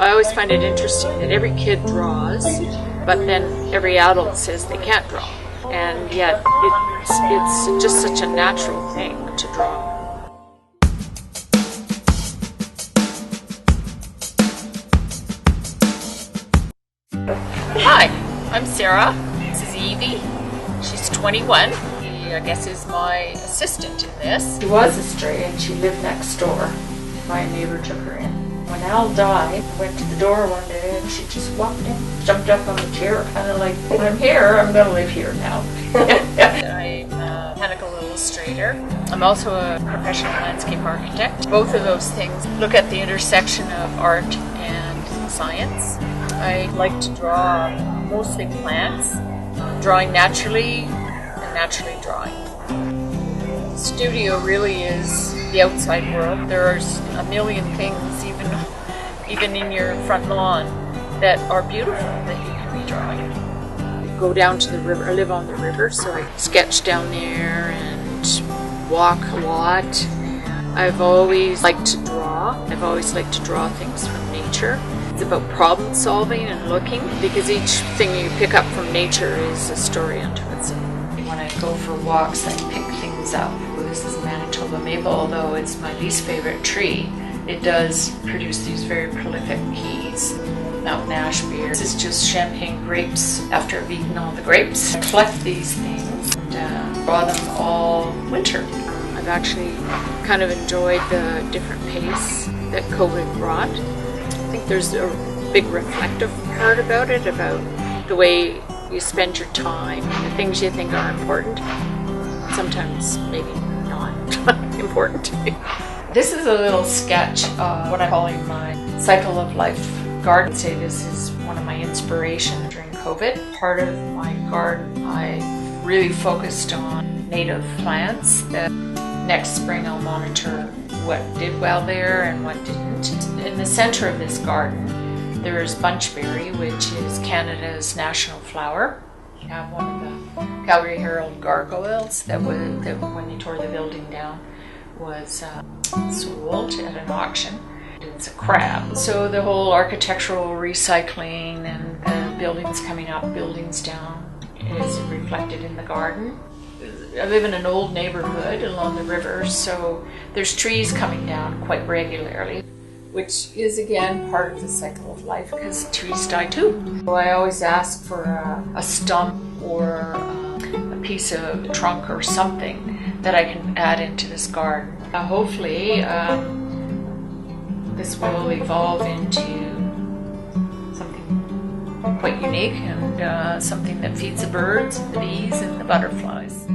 I always find it interesting that every kid draws, but then every adult says they can't draw. And yet it's just such a natural thing to draw. Hi, I'm Sarah. This is Evie. She's 21. She, I guess, is my assistant in this. She was a stray and she lived next door. My neighbor took her in. When Al died, I went to the door one day and she just walked in, jumped up on the chair, kind of like, I'm here, I'm going to live here now. I'm a mechanical illustrator. I'm also a professional landscape architect. Both of those things look at the intersection of art and science. I like to draw mostly plants, drawing naturally and naturally drawing. The studio really is the outside world. There's a million things, even in your front lawn, that are beautiful that you can be drawing. I go down to the river. I live on the river, so I sketch down there and walk a lot. I've always liked to draw. I've always liked to draw things from nature. It's about problem solving and looking, because each thing you pick up from nature is a story unto itself. When I go for walks, I pick things up. This is Manitoba maple, although it's my least favorite tree. It does produce these very prolific keys. Mountain ash beer. This is just champagne grapes after I've eaten all the grapes. I collect these things and draw them all winter. I've actually kind of enjoyed the different pace that COVID brought. I think there's a big reflective part about it, about the way you spend your time, the things you think are important. Sometimes maybe not important to me. This is a little sketch of what I'm calling my cycle of life garden. I'd say this is one of my inspirations during COVID. Part of my garden, I really focused on native plants. That next spring I'll monitor what did well there and what didn't. In the center of this garden, there's bunchberry, which is Canada's national flower. You have one of the Calgary Herald gargoyles that when they tore the building down was sold at an auction. It's a crab. So the whole architectural recycling and the buildings coming up, buildings down is reflected in the garden. I live in an old neighborhood along the river, so there's trees coming down quite regularly, which is again part of the cycle of life because trees die too. So I always ask for a stump or a piece of trunk or something that I can add into this garden. Hopefully this will evolve into something quite unique and something that feeds the birds and the bees and the butterflies.